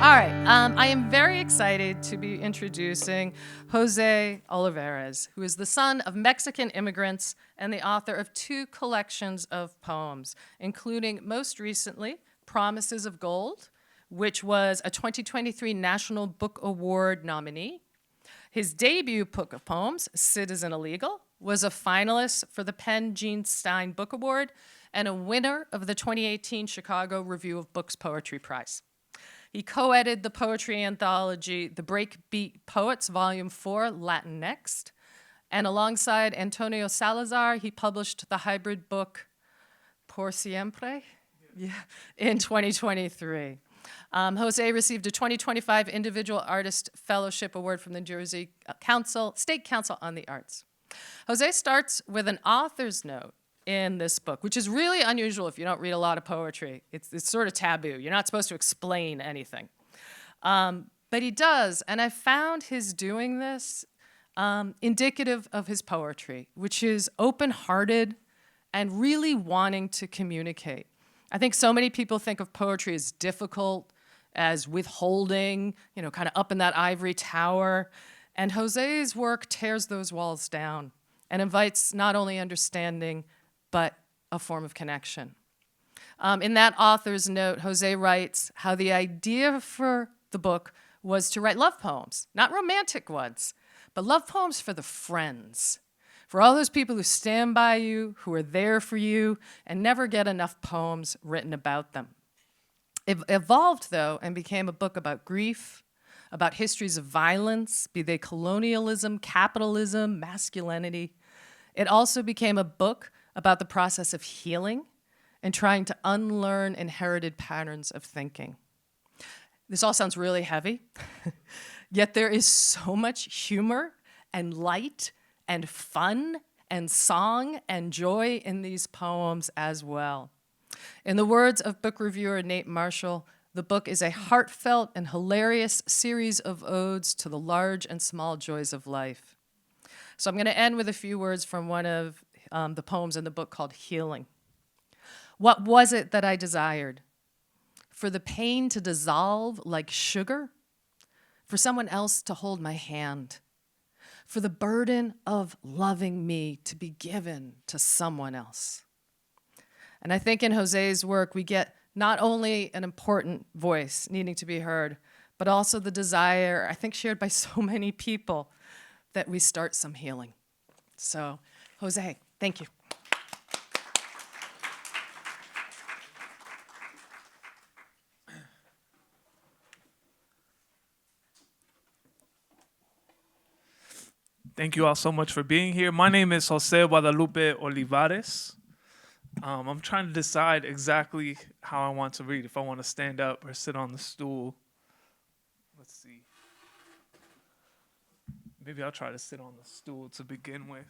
All right, I am very excited to be introducing José Olivarez, who is the son of Mexican immigrants and the author of 2 collections of poems, including most recently, Promises of Gold, which was a 2023 National Book Award nominee. His debut book of poems, Citizen Illegal, was a finalist for the Stein Book Award and a winner of the 2018 Chicago Review of Books Poetry Prize. He co-edited the poetry anthology, The BreakBeat Poets, Volume 4, LatiNEXT. And alongside Antonio Salazar, he published the hybrid book, Por Siempre, in 2023. Jose received a 2025 Individual Artist Fellowship Award from the Jersey State Council on the Arts. Jose starts with an author's note in this book, which is really unusual if you don't read a lot of poetry. It's sort of taboo. You're not supposed to explain anything. But he does, and I found his doing this indicative of his poetry, which is open-hearted and really wanting to communicate. I think so many people think of poetry as difficult, as withholding, kind of up in that ivory tower. And Jose's work tears those walls down and invites not only understanding, but a form of connection. In that author's note, Jose writes how the idea for the book was to write love poems, not romantic ones, but love poems for the friends, for all those people who stand by you, who are there for you, and never get enough poems written about them. It evolved, though, and became a book about grief, about histories of violence, be they colonialism, capitalism, masculinity. It also became a book about the process of healing and trying to unlearn inherited patterns of thinking. This all sounds really heavy, yet there is so much humor and light and fun and song and joy in these poems as well. In the words of book reviewer Nate Marshall, the book is a heartfelt and hilarious series of odes to the large and small joys of life. So I'm going to end with a few words from one of the poems in the book called Healing. What was it that I desired? For the pain to dissolve like sugar? For someone else to hold my hand? For the burden of loving me to be given to someone else? And I think in Jose's work, we get not only an important voice needing to be heard, but also the desire, I think shared by so many people, that we start some healing. So, Jose, thank you. Thank you all so much for being here. My name is José Guadalupe Olivarez. I'm trying to decide exactly how I want to read, if I want to stand up or sit on the stool. Let's see. Maybe I'll try to sit on the stool to begin with.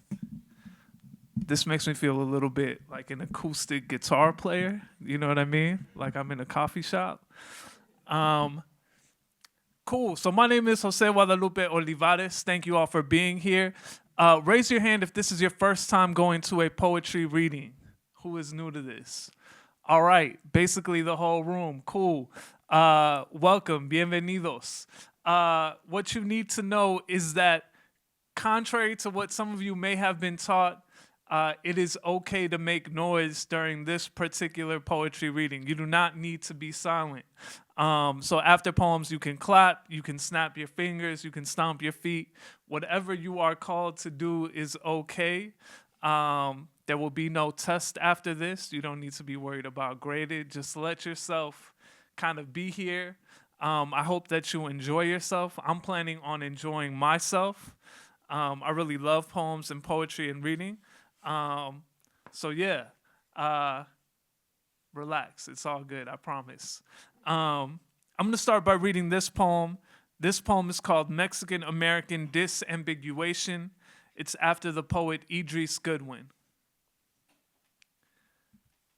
This makes me feel a little bit like an acoustic guitar player. You know what I mean? Like I'm in a coffee shop. Cool. So my name is José Guadalupe Olivarez. Thank you all for being here. Raise your hand if this is your first time going to a poetry reading. Who is new to this? All right. Basically the whole room. Cool. Welcome. Bienvenidos. What you need to know is that contrary to what some of you may have been taught, it is okay to make noise during this particular poetry reading. You do not need to be silent. So after poems, you can clap, you can snap your fingers, you can stomp your feet. Whatever you are called to do is okay. There will be no test after this. You don't need to be worried about graded. Just let yourself kind of be here. I hope that you enjoy yourself. I'm planning on enjoying myself. I really love poems and poetry and reading. So yeah, relax. It's all good, I promise. I'm going to start by reading this poem. This poem is called Mexican American Disambiguation. It's after the poet Idris Goodwin.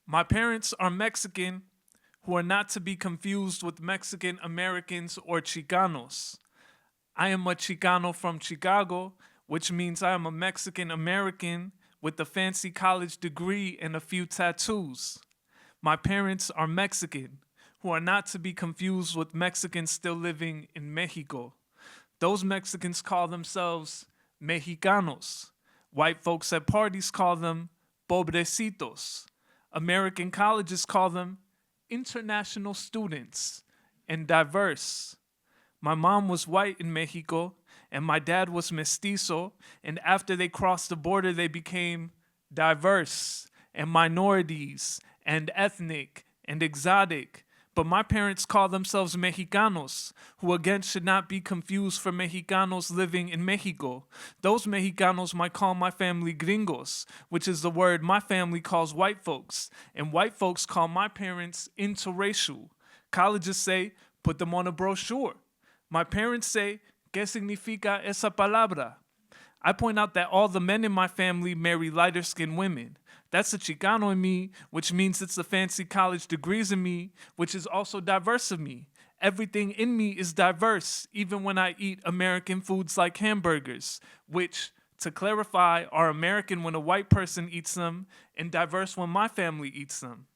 My parents are Mexican, who are not to be confused with Mexican Americans or Chicanos. I am a Chicano from Chicago, which means I am a Mexican American with a fancy college degree and a few tattoos. My parents are Mexican, who are not to be confused with Mexicans still living in Mexico. Those Mexicans call themselves Mexicanos. White folks at parties call them pobrecitos. American colleges call them international students and diverse. My mom was white in Mexico, and my dad was mestizo, and after they crossed the border, they became diverse and minorities and ethnic and exotic. But my parents call themselves Mexicanos, who again should not be confused for Mexicanos living in Mexico. Those Mexicanos might call my family gringos, which is the word my family calls white folks, and white folks call my parents interracial. Colleges say, put them on a brochure. My parents say, ¿Qué significa esa palabra? I point out that all the men in my family marry lighter-skinned women. That's the Chicano in me, which means it's the fancy college degrees in me, which is also diverse of me. Everything in me is diverse, even when I eat American foods like hamburgers, which, to clarify, are American when a white person eats them and diverse when my family eats them.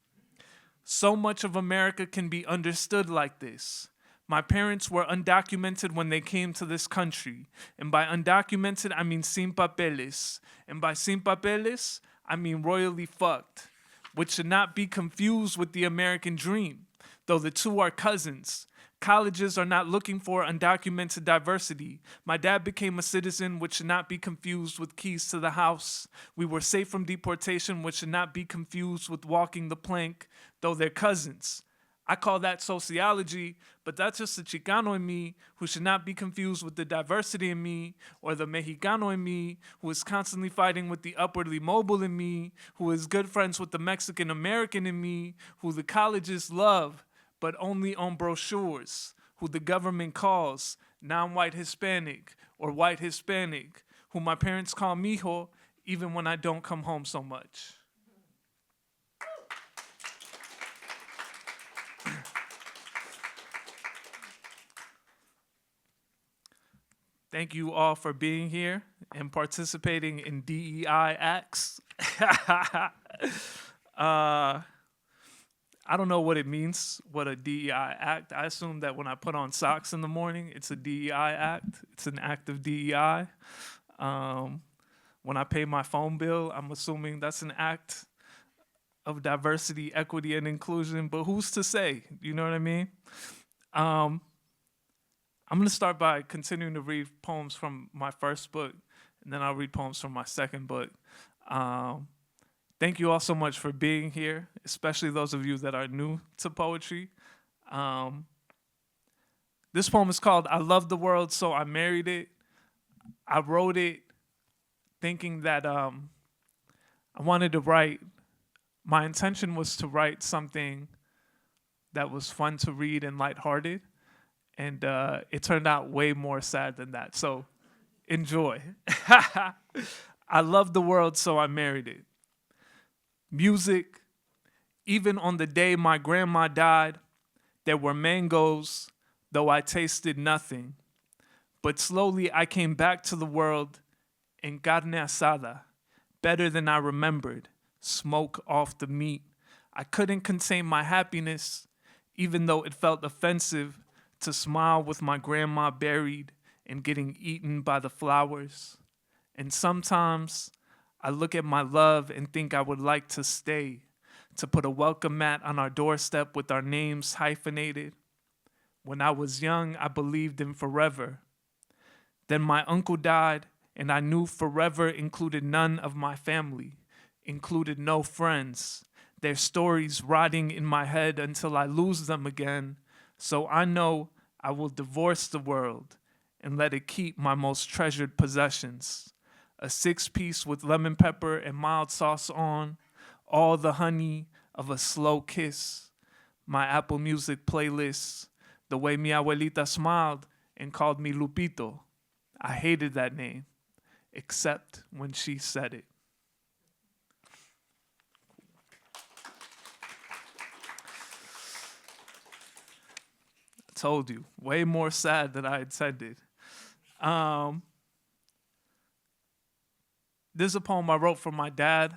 So much of America can be understood like this. My parents were undocumented when they came to this country. And by undocumented, I mean sin papeles. And by sin papeles, I mean royally fucked, which should not be confused with the American dream, though the two are cousins. Colleges are not looking for undocumented diversity. My dad became a citizen, which should not be confused with keys to the house. We were safe from deportation, which should not be confused with walking the plank, though they're cousins. I call that sociology, but that's just the Chicano in me who should not be confused with the diversity in me, or the Mexicano in me who is constantly fighting with the upwardly mobile in me, who is good friends with the Mexican American in me, who the colleges love, but only on brochures, who the government calls non-white Hispanic or white Hispanic, who my parents call mijo even when I don't come home so much. Thank you all for being here and participating in DEI acts. I don't know what it means, what a DEI act. I assume that when I put on socks in the morning, it's a DEI act. It's an act of DEI. When I pay my phone bill, I'm assuming that's an act of diversity, equity, and inclusion. But who's to say? You know what I mean? I'm going to start by continuing to read poems from my first book, and then I'll read poems from my second book. Thank you all so much for being here, especially those of you that are new to poetry. This poem is called I Love the World, So I Married It. I wrote it thinking that I wanted to write, my intention was to write something that was fun to read and lighthearted. And it turned out way more sad than that. So enjoy. I love the world, so I married it. Music, even on the day my grandma died, there were mangoes, though I tasted nothing. But slowly I came back to the world in carne asada, better than I remembered, smoke off the meat. I couldn't contain my happiness, even though it felt offensive to smile with my grandma buried and getting eaten by the flowers. And sometimes I look at my love and think I would like to stay, to put a welcome mat on our doorstep with our names hyphenated. When I was young, I believed in forever. Then my uncle died, and I knew forever included none of my family, included no friends, their stories rotting in my head until I lose them again. So I know I will divorce the world and let it keep my most treasured possessions. A 6-piece with lemon pepper and mild sauce on, all the honey of a slow kiss. My Apple Music playlist, the way mi abuelita smiled and called me Lupito. I hated that name, except when she said it. Told you, way more sad than I intended. This is a poem I wrote for my dad.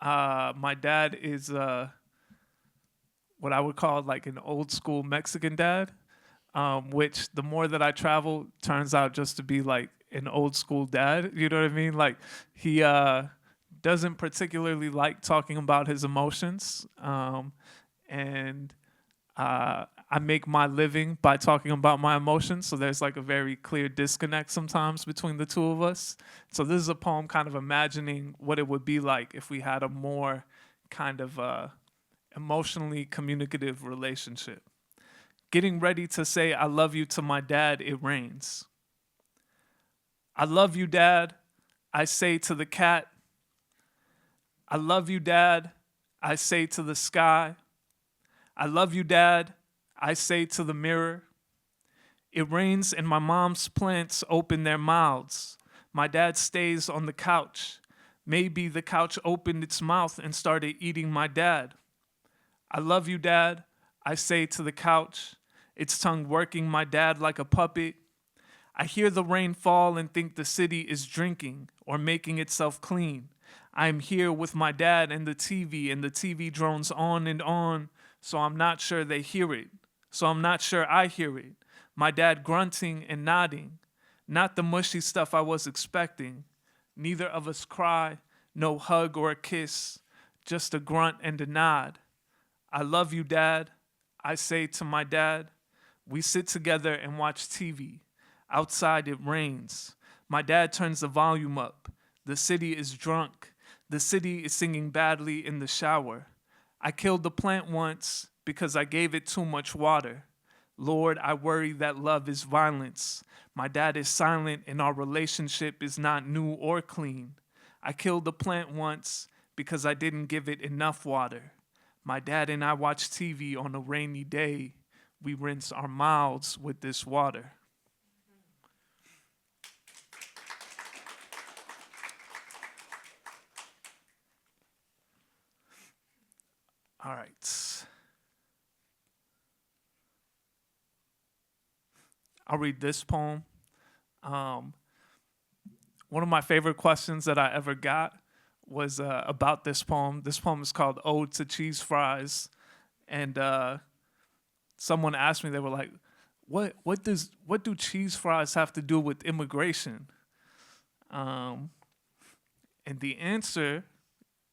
My dad is what I would call like an old school Mexican dad, which the more that I travel turns out just to be like an old school dad. You know what I mean? Like he doesn't particularly like talking about his emotions, and I make my living by talking about my emotions. So there's like a very clear disconnect sometimes between the two of us. So this is a poem kind of imagining what it would be like if we had a more kind of emotionally communicative relationship. Getting ready to say I love you to my dad, it rains. I love you, Dad, I say to the cat. I love you, Dad, I say to the sky. I love you, Dad, I say to the mirror. It rains and my mom's plants open their mouths. My dad stays on the couch. Maybe the couch opened its mouth and started eating my dad. I love you, Dad, I say to the couch, its tongue working my dad like a puppet. I hear the rain fall and think the city is drinking or making itself clean. I am here with my dad and the TV drones on and on, so I'm not sure they hear it. So I'm not sure I hear it. My dad grunting and nodding. Not the mushy stuff I was expecting. Neither of us cry, no hug or a kiss, just a grunt and a nod. I love you, Dad, I say to my dad. We sit together and watch TV. Outside it rains. My dad turns the volume up. The city is drunk. The city is singing badly in the shower. I killed the plant once because I gave it too much water. Lord, I worry that love is violence. My dad is silent and our relationship is not new or clean. I killed the plant once because I didn't give it enough water. My dad and I watch TV on a rainy day. We rinse our mouths with this water. All right. I'll read this poem. One of my favorite questions that I ever got was about this poem. This poem is called Ode to Cheese Fries. And someone asked me, they were like, what do cheese fries have to do with immigration? And the answer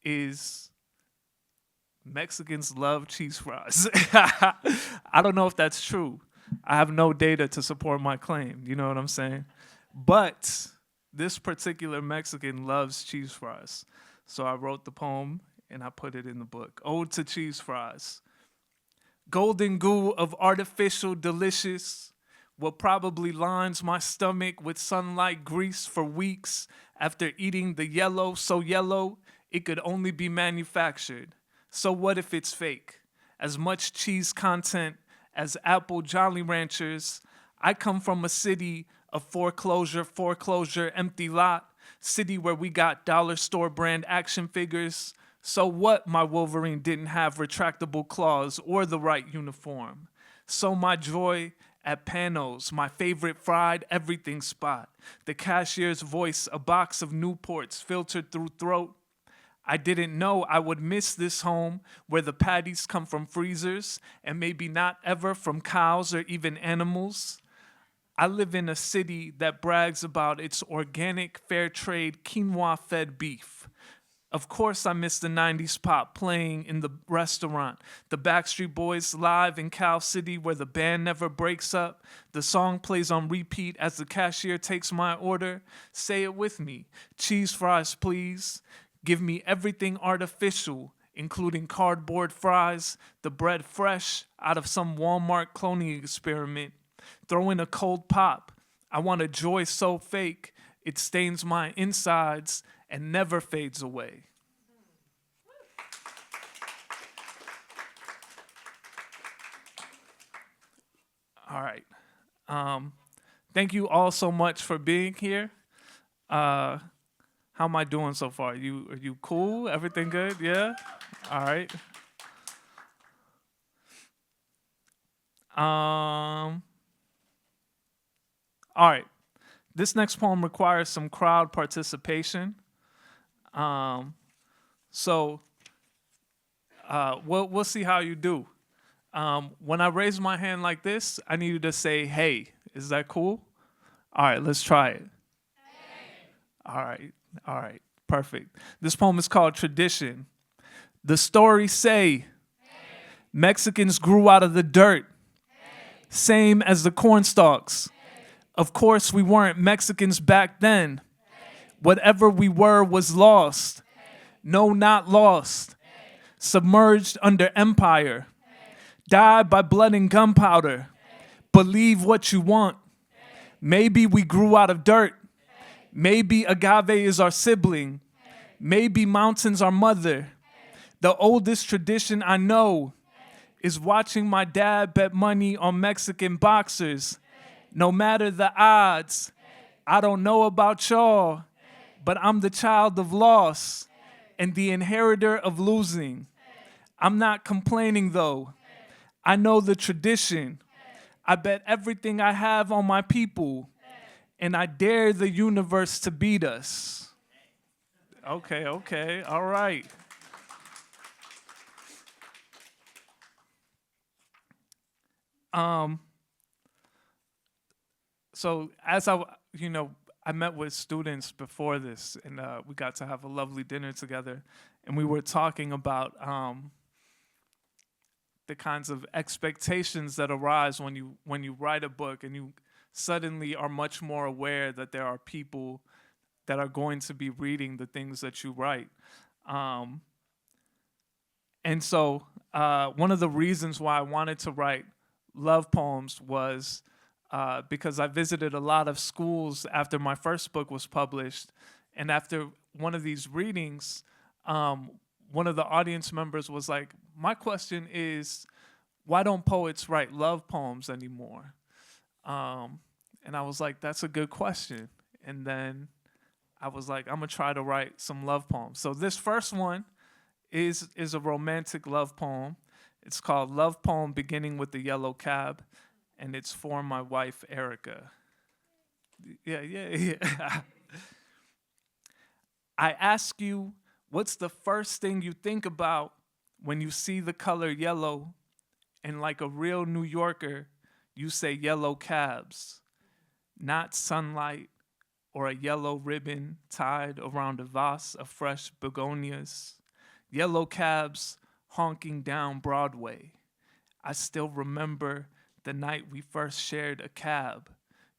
is Mexicans love cheese fries. I don't know if that's true. I have no data to support my claim. You know what I'm saying? But this particular Mexican loves cheese fries. So I wrote the poem and I put it in the book. Ode to Cheese Fries. Golden goo of artificial delicious, what probably lines my stomach with sunlight grease for weeks after eating the yellow so yellow it could only be manufactured. So what if it's fake? As much cheese content as Apple Jolly Ranchers. I come from a city of foreclosure, empty lot, city where we got dollar store brand action figures. So what my Wolverine didn't have retractable claws or the right uniform. So my joy at Panos, my favorite fried everything spot. The cashier's voice, a box of Newports filtered through throat. I didn't know I would miss this home where the patties come from freezers and maybe not ever from cows or even animals. I live in a city that brags about its organic, fair trade, quinoa-fed beef. Of course, I miss the 90s pop playing in the restaurant. The Backstreet Boys live in Cal City where the band never breaks up. The song plays on repeat as the cashier takes my order. Say it with me. Cheese fries, please. Give me everything artificial, including cardboard fries, the bread fresh out of some Walmart cloning experiment. Throw in a cold pop. I want a joy so fake, it stains my insides and never fades away. All right. Thank you all so much for being here. How am I doing so far? Are you cool? Everything good? Yeah? All right. All right. This next poem requires some crowd participation. So we'll see how you do. When I raise my hand like this, I need you to say, hey. Is that cool? All right, let's try it. All right, all right, perfect. This poem is called Tradition. The stories say Mexicans grew out of the dirt, same as the corn stalks. Of course, we weren't Mexicans back then. Whatever we were was lost. No, not lost. Submerged under empire. Died by blood and gunpowder. Believe what you want. Maybe we grew out of dirt. Maybe agave is our sibling. Maybe mountains our mother. The oldest tradition I know is watching my dad bet money on Mexican boxers. No matter the odds, I don't know about y'all, but I'm the child of loss and the inheritor of losing. I'm not complaining though. I know the tradition. I bet everything I have on my people, and I dare the universe to beat us. Okay, all right. So as I met with students before this, and we got to have a lovely dinner together, and we were talking about the kinds of expectations that arise when you write a book, and you suddenly are much more aware that there are people that are going to be reading the things that you write. And so one of the reasons why I wanted to write love poems was because I visited a lot of schools after my first book was published. And after one of these readings, one of the audience members was like, my question is, why don't poets write love poems anymore? And I was like, that's a good question. And then I was like, I'm gonna try to write some love poems. So this first one is a romantic love poem. It's called Love Poem Beginning with the Yellow Cab, and it's for my wife, Erica. Yeah. I ask you, what's the first thing you think about when you see the color yellow? And like a real New Yorker, you say yellow cabs, not sunlight or a yellow ribbon tied around a vase of fresh begonias. Yellow cabs honking down Broadway. I still remember the night we first shared a cab.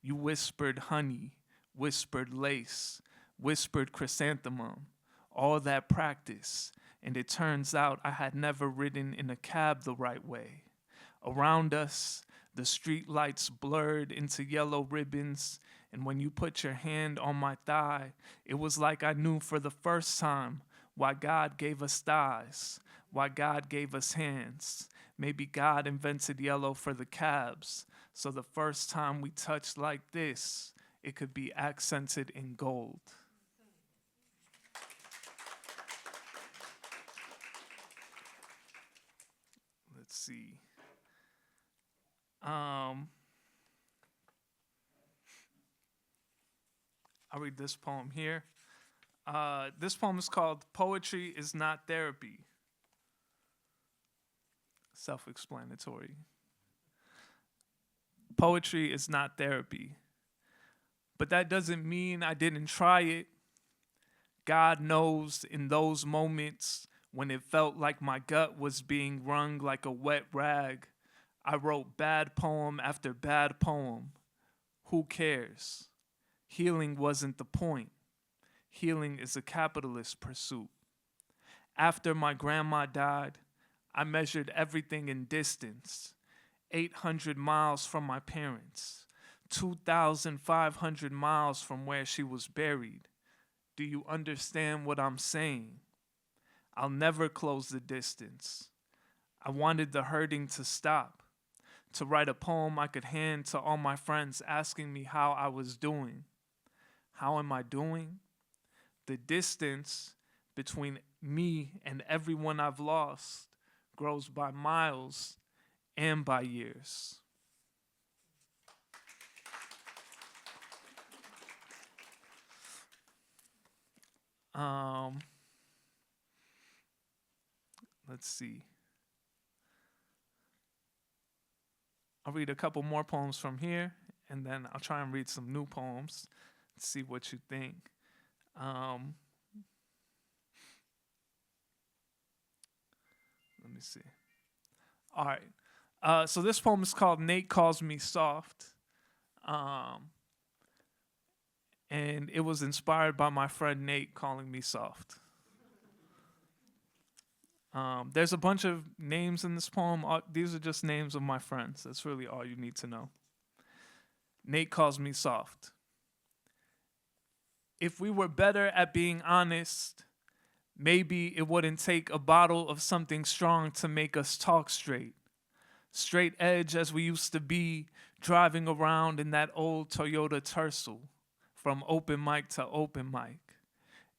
You whispered honey, whispered lace, whispered chrysanthemum, all that practice, and it turns out I had never ridden in a cab the right way. Around us, the street lights blurred into yellow ribbons, and when you put your hand on my thigh, it was like I knew for the first time why God gave us thighs, why God gave us hands. Maybe God invented yellow for the cabs, so the first time we touched like this, it could be accented in gold. Let's see. I'll read this poem here. This poem is called Poetry is Not Therapy. Self-explanatory. Poetry is not therapy. But that doesn't mean I didn't try it. God knows in those moments when it felt like my gut was being wrung like a wet rag, I wrote bad poem after bad poem. Who cares? Healing wasn't the point. Healing is a capitalist pursuit. After my grandma died, I measured everything in distance. 800 miles from my parents, 2,500 miles from where she was buried. Do you understand what I'm saying? I'll never close the distance. I wanted the hurting to stop, to write a poem I could hand to all my friends asking me how I was doing. How am I doing? The distance between me and everyone I've lost grows by miles and by years. Let's see. I'll read a couple more poems from here, and then I'll try and read some new poems, see what you think. Let me see. All right. So this poem is called Nate Calls Me Soft. And it was inspired by my friend Nate calling me soft. There's a bunch of names in this poem. These are just names of my friends. That's really all you need to know. Nate calls me soft. If we were better at being honest, maybe it wouldn't take a bottle of something strong to make us talk straight. Straight edge as we used to be, driving around in that old Toyota Tercel, from open mic to open mic.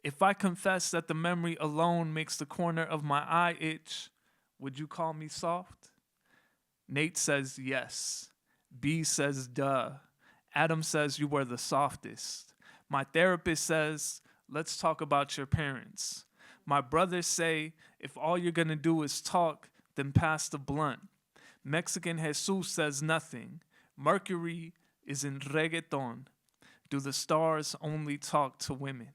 If I confess that the memory alone makes the corner of my eye itch, would you call me soft? Nate says yes. B says duh. Adam says you were the softest. My therapist says, let's talk about your parents. My brothers say, if all you're gonna do is talk, then pass the blunt. Mexican Jesus says nothing. Mercury is in reggaeton. Do the stars only talk to women?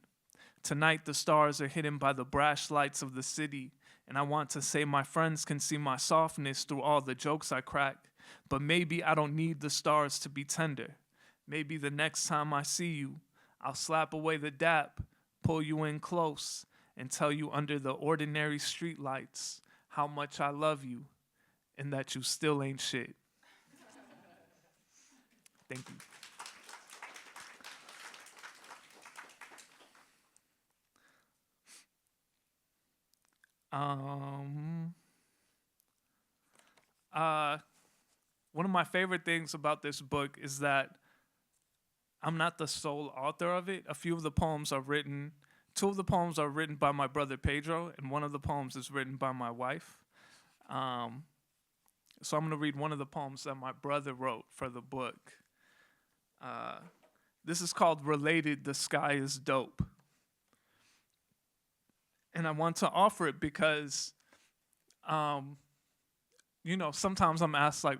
Tonight the stars are hidden by the brash lights of the city, and I want to say my friends can see my softness through all the jokes I crack, but maybe I don't need the stars to be tender. Maybe the next time I see you, I'll slap away the dap, pull you in close, and tell you under the ordinary streetlights how much I love you and that you still ain't shit. Thank you. One of my favorite things about this book is that I'm not the sole author of it. Two of the poems are written by my brother Pedro, and one of the poems is written by my wife. So I'm going to read one of the poems that my brother wrote for the book. This is called Related, The Sky is Dope. And I want to offer it because, sometimes I'm asked, like,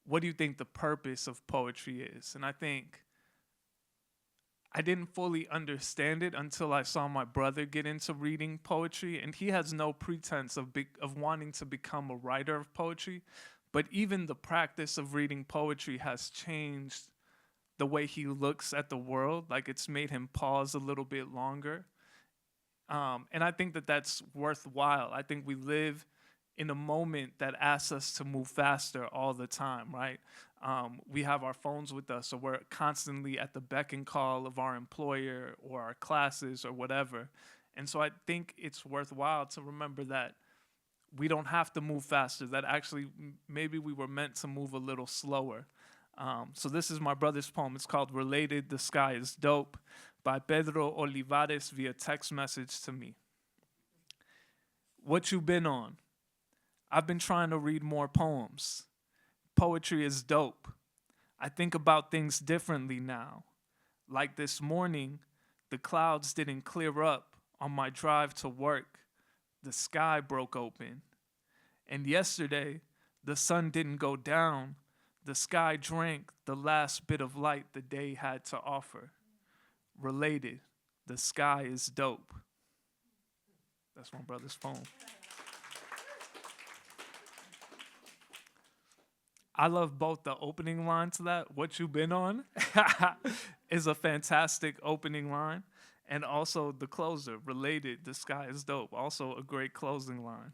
what do you think the purpose of poetry is? And I think I didn't fully understand it until I saw my brother get into reading poetry, and he has no pretense of wanting to become a writer of poetry, but even the practice of reading poetry has changed the way he looks at the world. Like, it's made him pause a little bit longer. And I think that that's worthwhile. I think we live in a moment that asks us to move faster all the time, right? We have our phones with us, so we're constantly at the beck and call of our employer or our classes or whatever. And so I think it's worthwhile to remember that we don't have to move faster, that actually maybe we were meant to move a little slower. So this is my brother's poem. It's called Related, The Sky is Dope, by Pedro Olivarez via text message to me. What you been on? I've been trying to read more poems. Poetry is dope. I think about things differently now. Like this morning, the clouds didn't clear up on my drive to work. The sky broke open. And yesterday, the sun didn't go down. The sky drank the last bit of light the day had to offer. Related, the sky is dope. That's my brother's poem. I love both the opening line to that, what you been on, is a fantastic opening line. And also the closer, Related, the sky is dope, also a great closing line.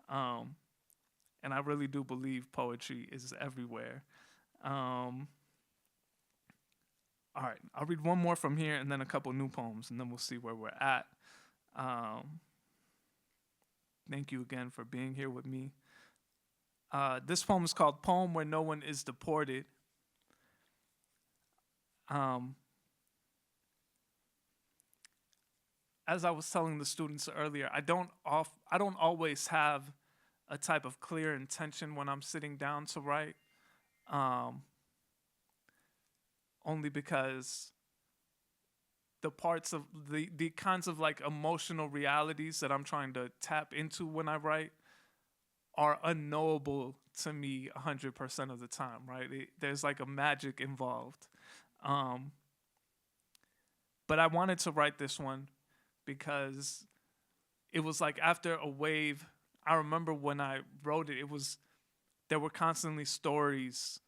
And I really do believe poetry is everywhere. All right, I'll read one more from here and then a couple new poems, and then we'll see where we're at. Thank you again for being here with me. This poem is called Poem Where No One Is Deported. As I was telling the students earlier, I don't always have a type of clear intention when I'm sitting down to write. Only because the parts of the kinds of like emotional realities that I'm trying to tap into when I write are unknowable to me 100% of the time, right? There's like a magic involved. But I wanted to write this one because it was like after a wave. I remember when I wrote it, there were constantly stories,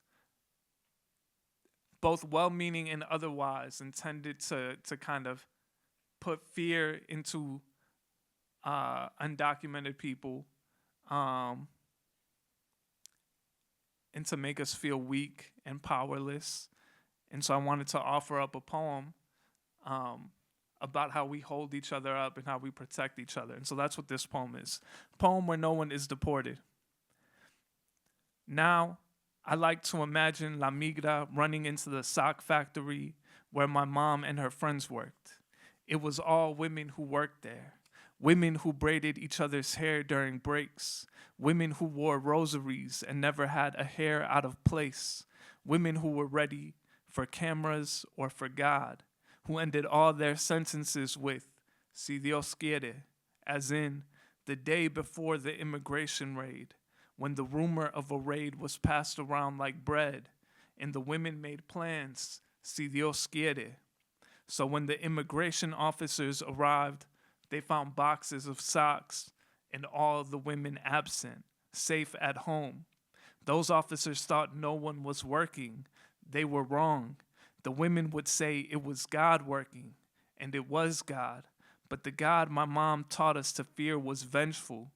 both well-meaning and otherwise, intended to kind of put fear into undocumented people, and to make us feel weak and powerless. And so I wanted to offer up a poem about how we hold each other up and how we protect each other. And so that's what this poem is. Poem where no one is deported. Now, I like to imagine La Migra running into the sock factory where my mom and her friends worked. It was all women who worked there. Women who braided each other's hair during breaks. Women who wore rosaries and never had a hair out of place. Women who were ready for cameras or for God, who ended all their sentences with, si Dios quiere, as in, the day before the immigration raid, when the rumor of a raid was passed around like bread, and the women made plans, si Dios quiere. So when the immigration officers arrived, they found boxes of socks and all the women absent, safe at home. Those officers thought no one was working. They were wrong. The women would say it was God working, and it was God. But the God my mom taught us to fear was vengeful.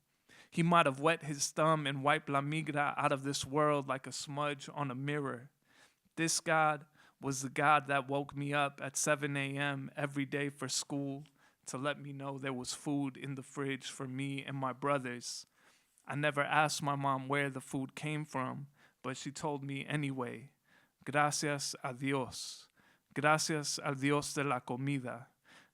He might have wet his thumb and wiped La Migra out of this world like a smudge on a mirror. This God was the God that woke me up at 7 a.m. every day for school to let me know there was food in the fridge for me and my brothers. I never asked my mom where the food came from, but she told me anyway. Gracias a Dios. Gracias al Dios de la comida.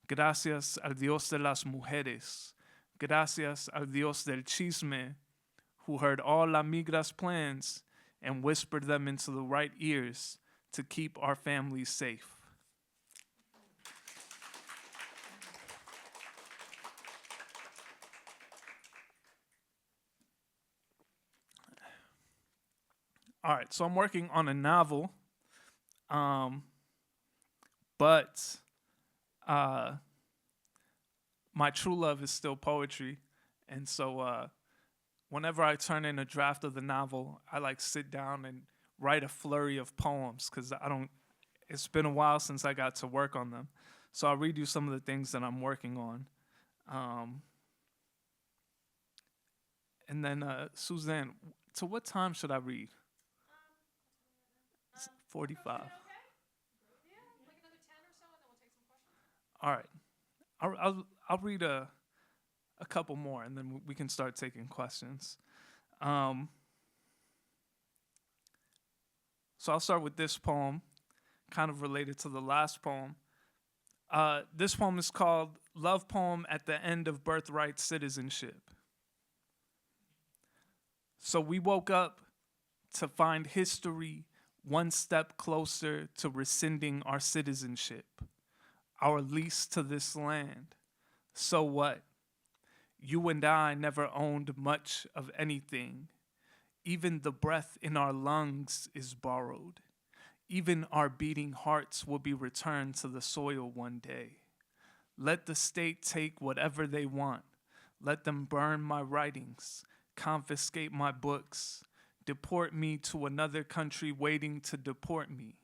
Gracias al Dios de las mujeres. Gracias al Dios del chisme, who heard all La Migra's plans and whispered them into the right ears to keep our families safe. All right, so I'm working on a novel, but my true love is still poetry. And so whenever I turn in a draft of the novel, I like sit down and write a flurry of poems because it's been a while since I got to work on them. So I'll read you some of the things that I'm working on. And then, Suzanne, to what time should I read? 45. Okay? Yeah, like another 10 or so, and then we'll take some questions. All right. I'll read a couple more, and then we can start taking questions. So I'll start with this poem, kind of related to the last poem. This poem is called Love Poem at the End of Birthright Citizenship. So we woke up to find history one step closer to rescinding our citizenship, our lease to this land. So what? You and I never owned much of anything. Even the breath in our lungs is borrowed. Even our beating hearts will be returned to the soil one day. Let the state take whatever they want. Let them burn my writings, confiscate my books, deport me to another country waiting to deport me.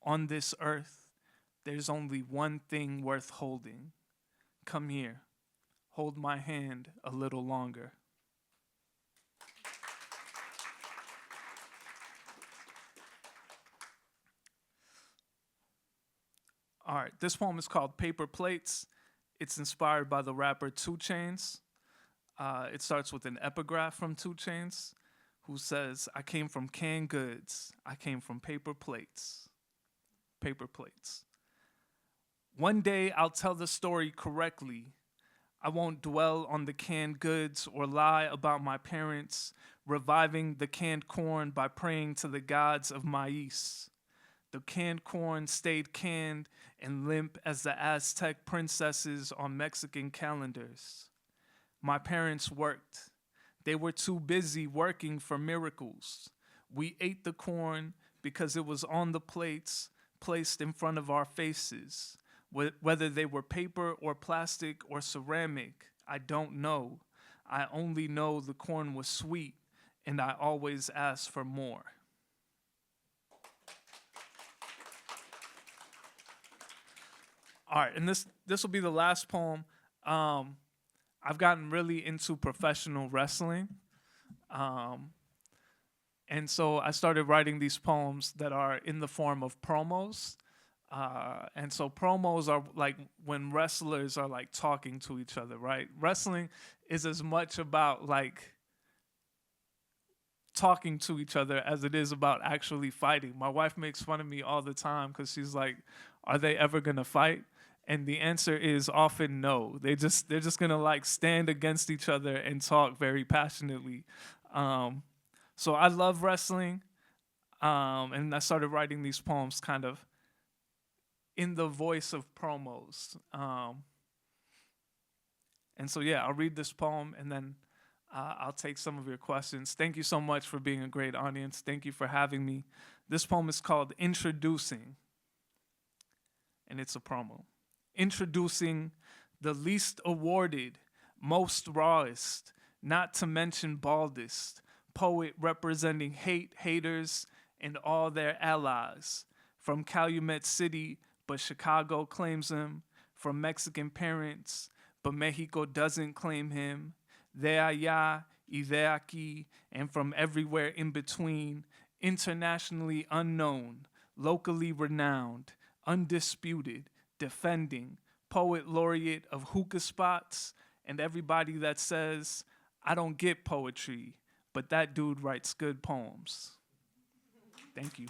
On this earth, there's only one thing worth holding. Come here, hold my hand a little longer. All right, this poem is called Paper Plates. It's inspired by the rapper 2 Chainz. It starts with an epigraph from 2 Chainz, who says, I came from canned goods. I came from paper plates. Paper plates. One day I'll tell the story correctly. I won't dwell on the canned goods or lie about my parents reviving the canned corn by praying to the gods of maize. The canned corn stayed canned and limp as the Aztec princesses on Mexican calendars. My parents worked. They were too busy working for miracles. We ate the corn because it was on the plates placed in front of our faces. Whether they were paper or plastic or ceramic, I don't know. I only know the corn was sweet, and I always asked for more. All right, and this will be the last poem. I've gotten really into professional wrestling. And so I started writing these poems that are in the form of promos. And so promos are like when wrestlers are like talking to each other, right? Wrestling is as much about like talking to each other as it is about actually fighting. My wife makes fun of me all the time because she's like, are they ever gonna fight? And the answer is often no. They're just gonna like stand against each other and talk very passionately. So I love wrestling, and I started writing these poems kind of in the voice of promos. And so yeah, I'll read this poem and then I'll take some of your questions. Thank you so much for being a great audience. Thank you for having me. This poem is called Introducing, and it's a promo. Introducing the least awarded, most rawest, not to mention baldest, poet representing hate, haters, and all their allies. From Calumet City, but Chicago claims him. From Mexican parents, but Mexico doesn't claim him. De allá y de aquí, and from everywhere in between. Internationally unknown, locally renowned, undisputed, defending, poet laureate of hookah spots, and everybody that says, I don't get poetry, but that dude writes good poems. Thank you.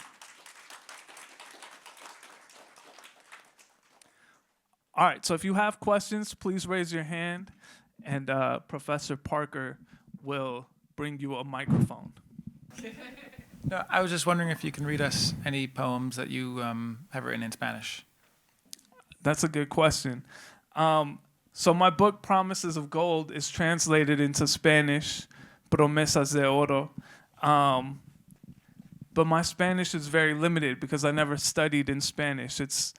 All right, so if you have questions, please raise your hand, and Professor Parker will bring you a microphone. No, I was just wondering if you can read us any poems that you have written in Spanish. That's a good question. So my book, Promises of Gold, is translated into Spanish, Promesas de Oro. But my Spanish is very limited because I never studied in Spanish. It's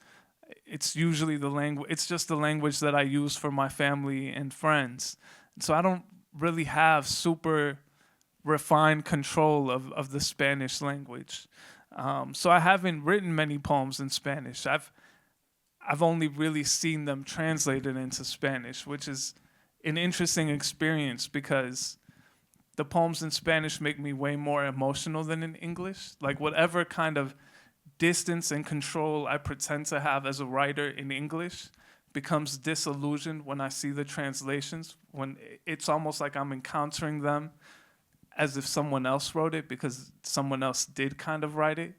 usually the language. It's just the language that I use for my family and friends. So I don't really have super refined control of the Spanish language. So I haven't written many poems in Spanish. I've only really seen them translated into Spanish, which is an interesting experience because the poems in Spanish make me way more emotional than in English. Like whatever kind of distance and control I pretend to have as a writer in English becomes disillusioned when I see the translations, when it's almost like I'm encountering them as if someone else wrote it because someone else did kind of write it.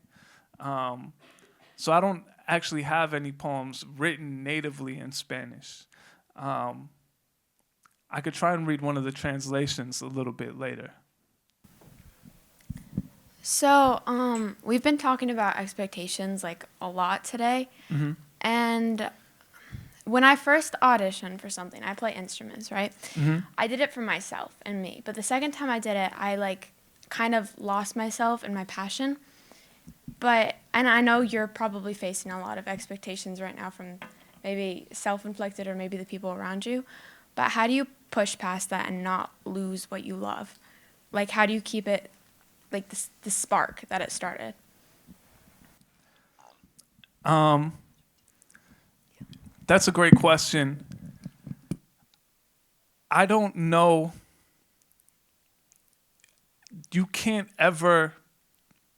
So I don't actually have any poems written natively in Spanish. I could try and read one of the translations a little bit later. So, we've been talking about expectations like a lot today. Mm-hmm. And when I first auditioned for something, I play instruments, right? Mm-hmm. I did it for myself and me. But the second time I did it, I like kind of lost myself in my passion. And I know you're probably facing a lot of expectations right now from maybe self-inflicted or maybe the people around you. But how do you push past that and not lose what you love? Like, how do you keep it like the spark that it started? That's a great question. I don't know. You can't ever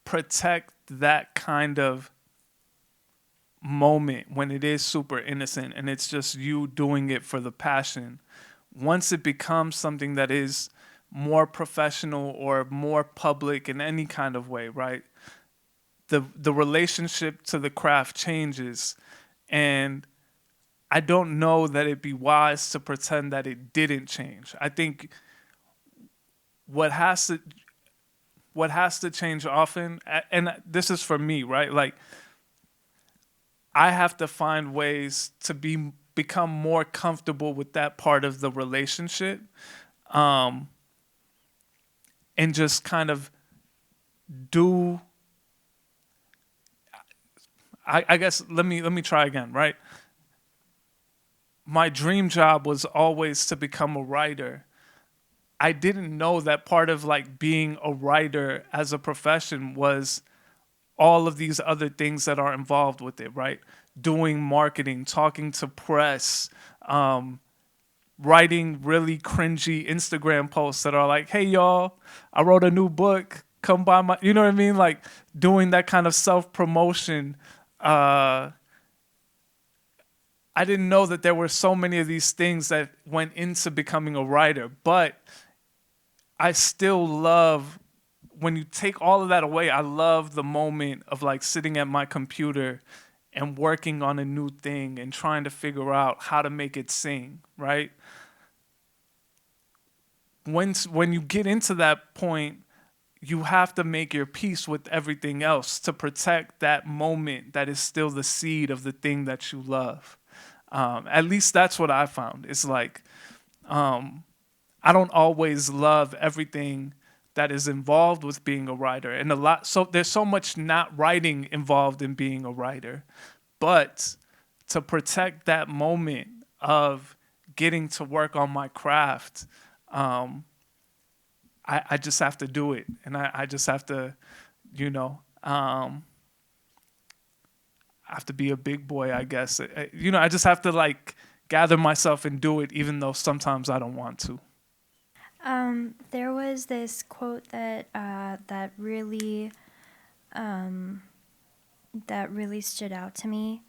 protect that kind of moment when it is super innocent and it's just you doing it for the passion. Once it becomes something that is more professional or more public in any kind of way, right? The relationship to the craft changes, and I don't know that it'd be wise to pretend that it didn't change. I think what has to change often, and this is for me, right? Like, I have to find ways to become more comfortable with that part of the relationship. and just kind of do. I guess let me try again, right? My dream job was always to become a writer. I didn't know that part of like being a writer as a profession was all of these other things that are involved with it, right? Doing marketing, talking to press, writing really cringy Instagram posts that are like, hey y'all, I wrote a new book, come buy my, you know what I mean? Like doing that kind of self-promotion. I didn't know that there were so many of these things that went into becoming a writer, but I still love, when you take all of that away, I love the moment of like sitting at my computer and working on a new thing and trying to figure out how to make it sing, right? When you get into that point, you have to make your peace with everything else to protect that moment that is still the seed of the thing that you love. At least that's what I found. It's like, I don't always love everything that is involved with being a writer. And so there's so much not writing involved in being a writer. But to protect that moment of getting to work on my craft, I just have to do it. And I just have to, I have to be a big boy, I guess. I just have to like gather myself and do it, even though sometimes I don't want to. There was this quote that that really stood out to me,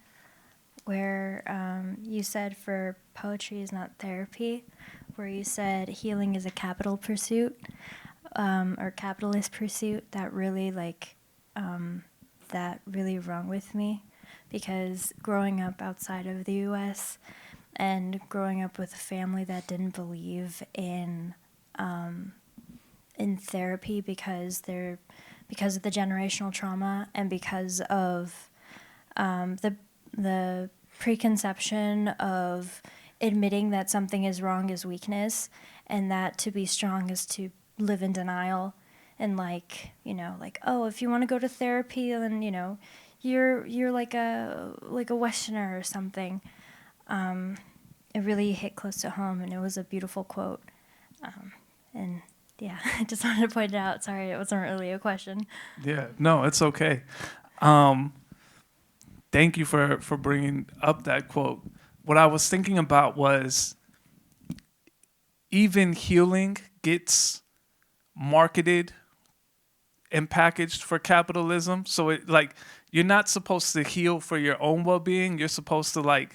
where you said for poetry is not therapy, where you said healing is a capital pursuit, or capitalist pursuit. That really rung with me, because growing up outside of the U.S. and growing up with a family that didn't believe in therapy because of the generational trauma and because of the preconception of admitting that something is wrong is weakness, and that to be strong is to live in denial, and oh, if you want to go to therapy, then you're like a Westerner or something. It really hit close to home, and it was a beautiful quote. And yeah, I just wanted to point it out. Sorry, it wasn't really a question. Yeah, no, it's okay. Thank you for bringing up that quote. What I was thinking about was even healing gets marketed and packaged for capitalism. So you're not supposed to heal for your own well-being. You're supposed to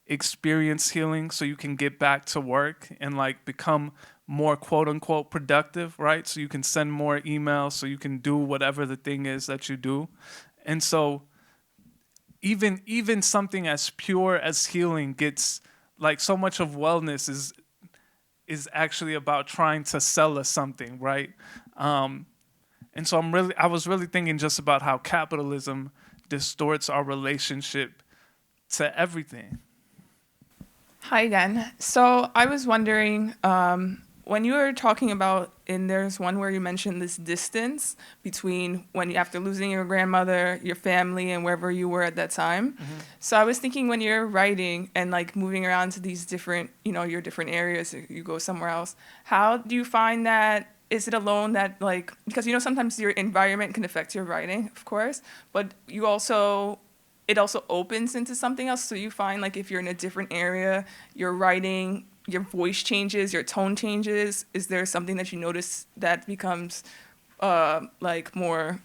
experience healing so you can get back to work and become more quote unquote productive, right? So you can send more emails, so you can do whatever the thing is that you do. And so even something as pure as healing gets so much of wellness is actually about trying to sell us something, right? And so I was really thinking just about how capitalism distorts our relationship to everything. Hi again. So I was wondering, when you were talking about, and there's one where you mentioned this distance between after losing your grandmother, your family, and wherever you were at that time. Mm-hmm. So I was thinking, when you're writing and moving around to these different, your different areas, you go somewhere else, how do you find that? Is it alone that because sometimes your environment can affect your writing, of course, but it also opens into something else. So you find if you're in a different area, your writing, your voice changes, your tone changes. Is there something that you notice that becomes more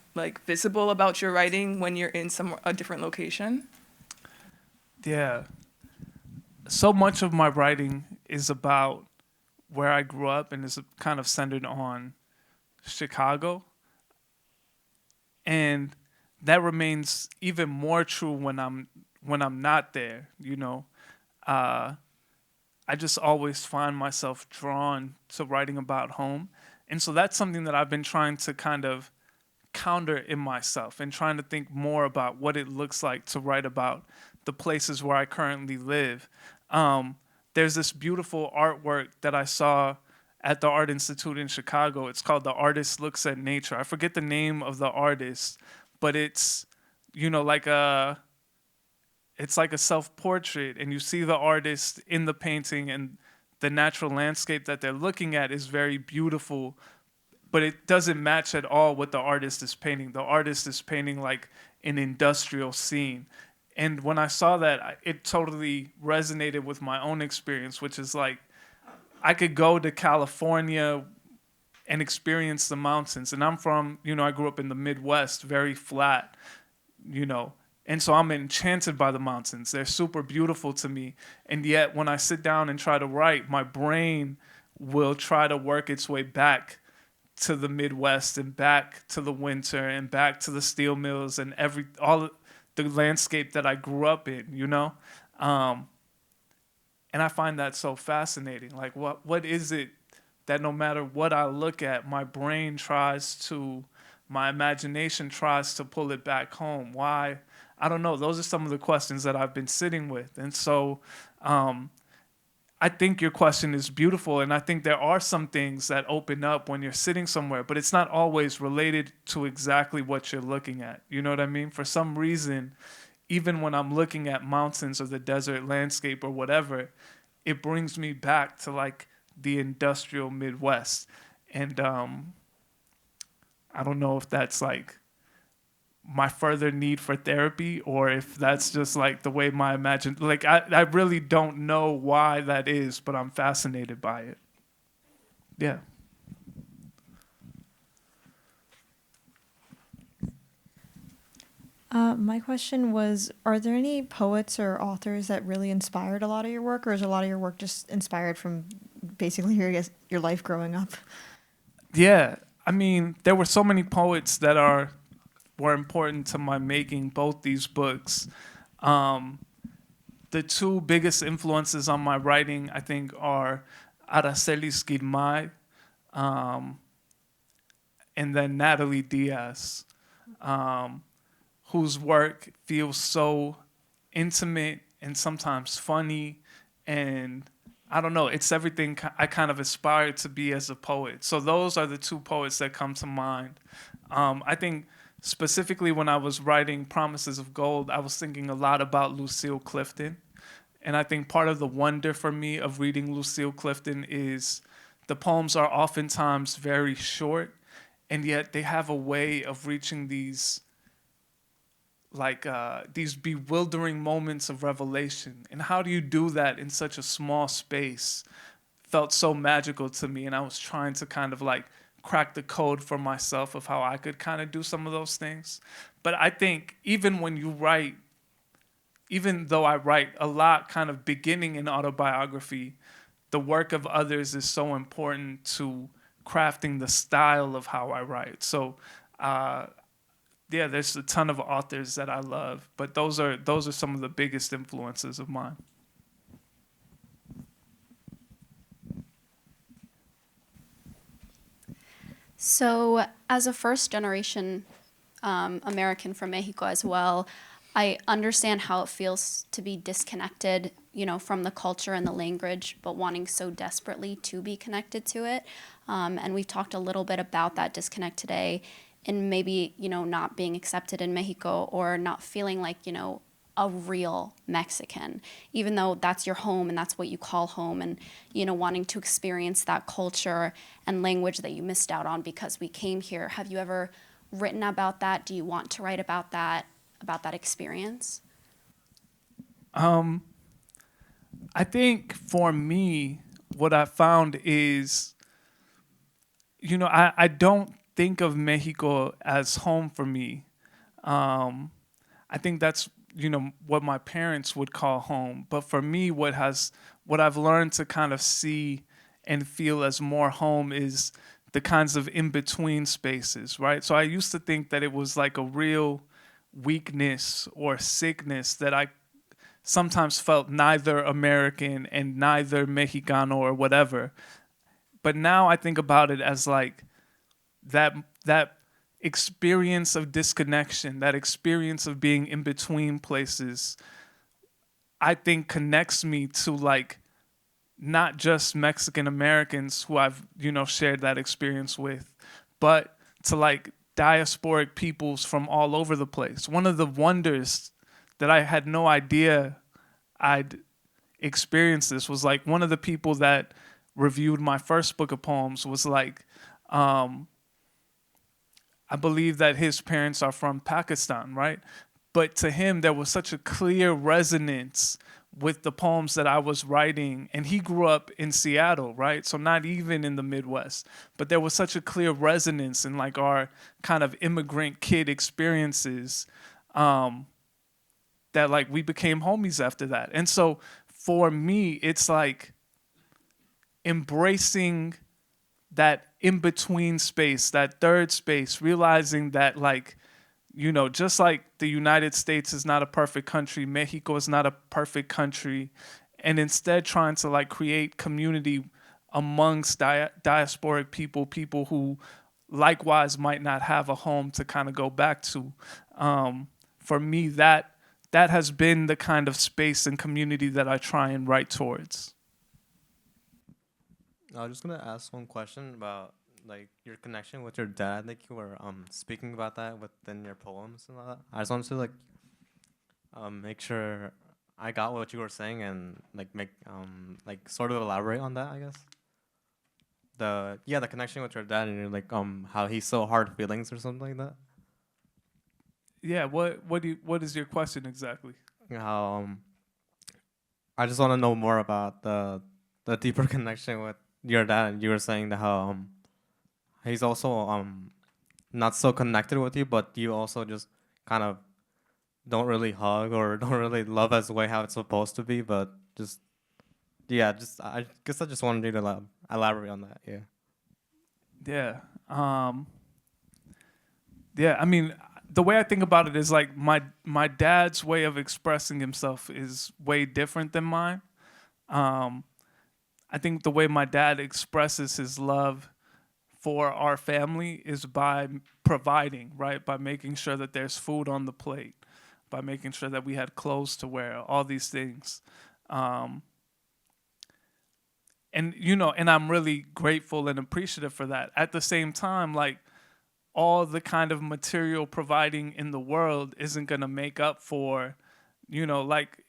visible about your writing when you're in a different location? Yeah. So much of my writing is about where I grew up and is kind of centered on Chicago. And that remains even more true when I'm not there, I just always find myself drawn to writing about home. And so that's something that I've been trying to kind of counter in myself and trying to think more about what it looks like to write about the places where I currently live. There's this beautiful artwork that I saw at the Art Institute in Chicago. It's called The Artist Looks at Nature. I forget the name of the artist, but it's, you know, it's like a self-portrait, and you see the artist in the painting, and the natural landscape that they're looking at is very beautiful, but it doesn't match at all what the artist is painting. The artist is painting like an industrial scene. And when I saw that, it totally resonated with my own experience, which is like, I could go to California and experience the mountains. And I'm from, you know, I grew up in the Midwest, very flat, you know. And so I'm enchanted by the mountains. They're super beautiful to me. And yet when I sit down and try to write, my brain will try to work its way back to the Midwest and back to the winter and back to the steel mills and all the landscape that I grew up in, you know? And I find that so fascinating. Like, what is it that no matter what I look at, my imagination tries to pull it back home? Why? I don't know. Those are some of the questions that I've been sitting with. And so I think your question is beautiful. And I think there are some things that open up when you're sitting somewhere, but it's not always related to exactly what you're looking at. You know what I mean? For some reason, even when I'm looking at mountains or the desert landscape or whatever, it brings me back to like the industrial Midwest. And I don't know if that's like my further need for therapy or if that's just like the way I really don't know why that is, but I'm fascinated by it. Yeah. My question was, are there any poets or authors that really inspired a lot of your work, or is a lot of your work just inspired from basically your life growing up? Yeah. I mean, there were so many poets that were important to my making both these books. The two biggest influences on my writing, I think, are Aracelis Girmay and then Natalie Diaz, whose work feels so intimate and sometimes funny, and I don't know, it's everything I kind of aspire to be as a poet. So those are the two poets that come to mind. I think specifically when I was writing Promises of Gold, I was thinking a lot about Lucille Clifton. And I think part of the wonder for me of reading Lucille Clifton is the poems are oftentimes very short, and yet they have a way of reaching these bewildering moments of revelation. And how do you do that in such a small space? Felt so magical to me, and I was trying to kind of like crack the code for myself of how I could kind of do some of those things. But I think even though I write a lot kind of beginning in autobiography, the work of others is so important to crafting the style of how I write. So yeah, there's a ton of authors that I love, but those are some of the biggest influences of mine. So as a first-generation American from Mexico as well, I understand how it feels to be disconnected, you know, from the culture and the language, but wanting so desperately to be connected to it. And we've talked a little bit about that disconnect today, and maybe, you know, not being accepted in Mexico or not feeling like, you know, a real Mexican, even though that's your home and that's what you call home, and, you know, wanting to experience that culture and language that you missed out on because we came here. Have you ever written about that? Do you want to write about that experience? I think for me, what I found is, you know, I don't think of Mexico as home for me. I think that's, you know, what my parents would call home. But for me, what I've learned to kind of see and feel as more home is the kinds of in-between spaces, right? So I used to think that it was like a real weakness or sickness that I sometimes felt neither American and neither Mexicano or whatever. But now I think about it as like that experience of disconnection, that experience of being in between places, I think connects me to like not just Mexican Americans who I've, shared that experience with, but to like diasporic peoples from all over the place. One of the wonders that I had no idea I'd experienced this was like one of the people that reviewed my first book of poems was like, I believe that his parents are from Pakistan, right? But to him, there was such a clear resonance with the poems that I was writing. And he grew up in Seattle, right? So not even in the Midwest. But there was such a clear resonance in like our kind of immigrant kid experiences that like we became homies after that. And so for me, it's like embracing that in-between space, that third space, realizing that like, just like the United States is not a perfect country, Mexico is not a perfect country, and instead trying to like create community amongst diasporic people who likewise might not have a home to kind of go back to. For me, that has been the kind of space and community that I try and write towards. I was just gonna ask one question about like your connection with your dad. Like you were speaking about that within your poems and all that. I just wanted to like make sure I got what you were saying and like make like sort of elaborate on that. I guess the connection with your dad and you're like how he's so hard feelings or something like that. Yeah. What is your question exactly? How I just want to know more about the deeper connection with your dad. You were saying that how he's also not so connected with you, but you also just kind of don't really hug or don't really love as way how it's supposed to be, but just I guess I just wanted you to elaborate on that. Yeah. Yeah. I mean, the way I think about it is like my dad's way of expressing himself is way different than mine. I think the way my dad expresses his love for our family is by providing, right? By making sure that there's food on the plate, by making sure that we had clothes to wear, all these things. And I'm really grateful and appreciative for that. At the same time, like all the kind of material providing in the world isn't gonna make up for, like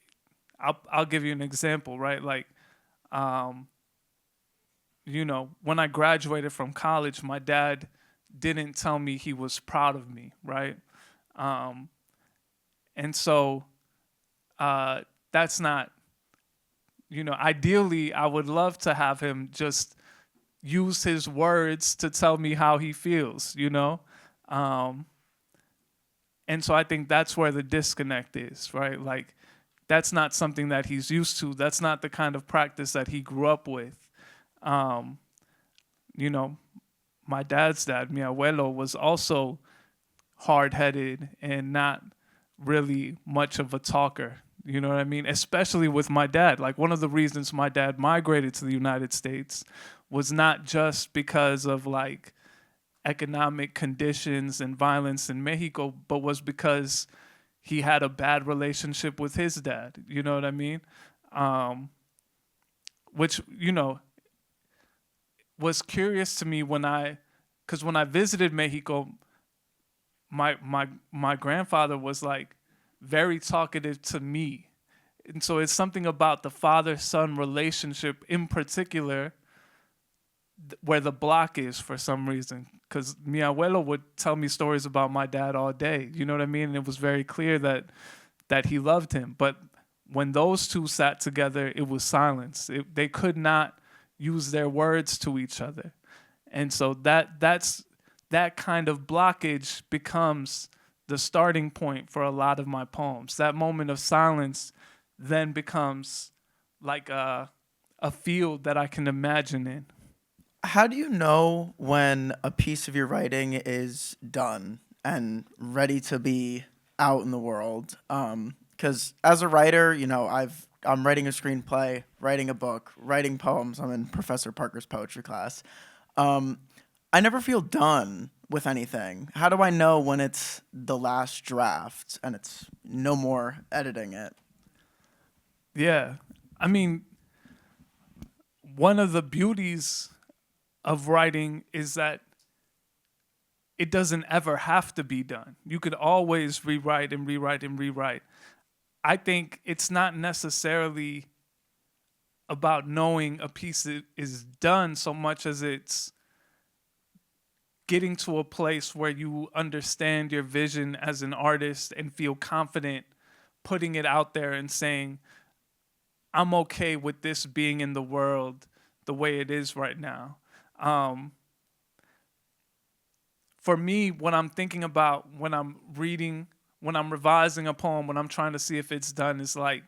I'll give you an example, right? Like, when I graduated from college, my dad didn't tell me he was proud of me, right? And so that's not, ideally, I would love to have him just use his words to tell me how he feels, And so I think that's where the disconnect is, right? Like, that's not something that he's used to. That's not the kind of practice that he grew up with. My dad's dad, mi abuelo, was also hard-headed and not really much of a talker. You know what I mean? Especially with my dad. Like one of the reasons my dad migrated to the United States was not just because of like economic conditions and violence in Mexico, but was because he had a bad relationship with his dad. You know what I mean? Which, was curious to me because when I visited Mexico, my grandfather was like very talkative to me. And so it's something about the father-son relationship in particular where the block is for some reason. Because mi abuelo would tell me stories about my dad all day. You know what I mean? And it was very clear that he loved him. But when those two sat together, it was silence. They could not use their words to each other. And so that's that kind of blockage becomes the starting point for a lot of my poems. That moment of silence then becomes like a field that I can imagine in. How do you know when a piece of your writing is done and ready to be out in the world? Because as a writer, I'm writing a screenplay, writing a book, writing poems. I'm in Professor Parker's poetry class. I never feel done with anything. How do I know when it's the last draft and it's no more editing it? Yeah. I mean, one of the beauties of writing is that it doesn't ever have to be done. You could always rewrite and rewrite and rewrite. I think it's not necessarily about knowing a piece is done so much as it's getting to a place where you understand your vision as an artist and feel confident putting it out there and saying, I'm okay with this being in the world the way it is right now. For me, what I'm thinking about when I'm reading, when I'm revising a poem, when I'm trying to see if it's done, is like,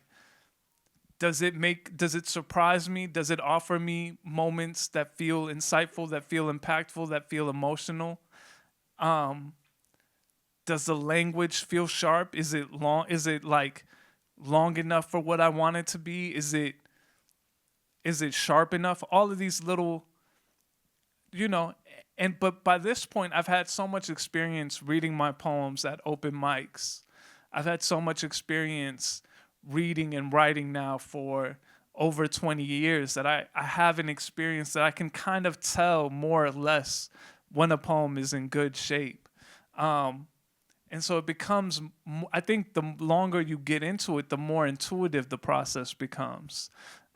does it surprise me? Does it offer me moments that feel insightful, that feel impactful, that feel emotional? Does the language feel sharp? Is it long? Is it like long enough for what I want it to be? Is it sharp enough? All of these little, but by this point, I've had so much experience reading my poems at open mics. I've had so much experience reading and writing now for over 20 years that I have an experience that I can kind of tell more or less when a poem is in good shape. And so it becomes, I think the longer you get into it, the more intuitive the process becomes.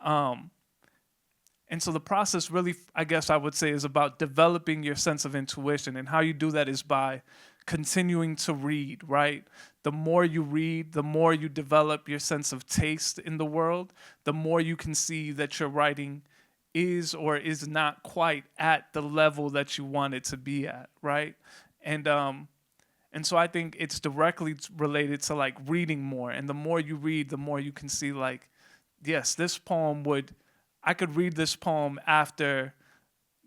And so the process really, I guess I would say, is about developing your sense of intuition. And how you do that is by continuing to read, right? The more you read, the more you develop your sense of taste in the world, the more you can see that your writing is or is not quite at the level that you want it to be at, right? And so I think it's directly related to like reading more. And the more you read, the more you can see like, yes, I could read this poem after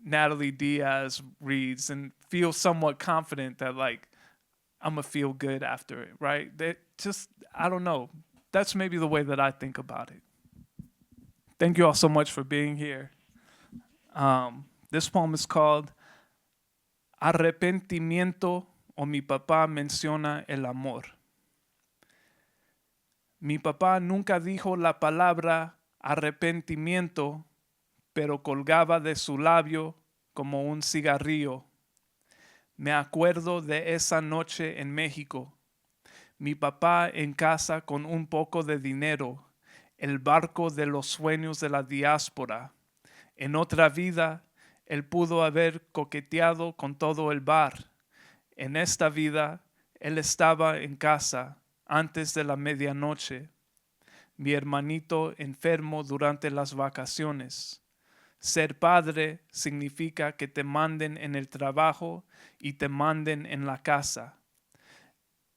Natalie Diaz reads and feel somewhat confident that like I'm gonna feel good after it, right? I don't know. That's maybe the way that I think about it. Thank you all so much for being here. This poem is called Arrepentimiento o mi papá menciona el amor. Mi papá nunca dijo la palabra arrepentimiento, pero colgaba de su labio como un cigarrillo. Me acuerdo de esa noche en México. Mi papá en casa con un poco de dinero, el barco de los sueños de la diáspora. En otra vida, él pudo haber coqueteado con todo el bar. En esta vida, él estaba en casa antes de la medianoche. Mi hermanito enfermo durante las vacaciones. Ser padre significa que te manden en el trabajo y te manden en la casa.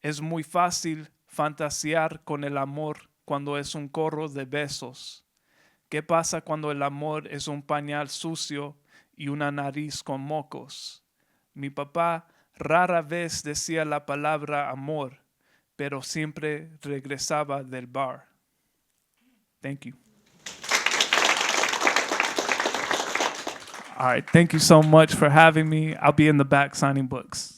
Es muy fácil fantasear con el amor cuando es un corro de besos. ¿Qué pasa cuando el amor es un pañal sucio y una nariz con mocos? Mi papá rara vez decía la palabra amor, pero siempre regresaba del bar. Thank you. All right, thank you so much for having me. I'll be in the back signing books.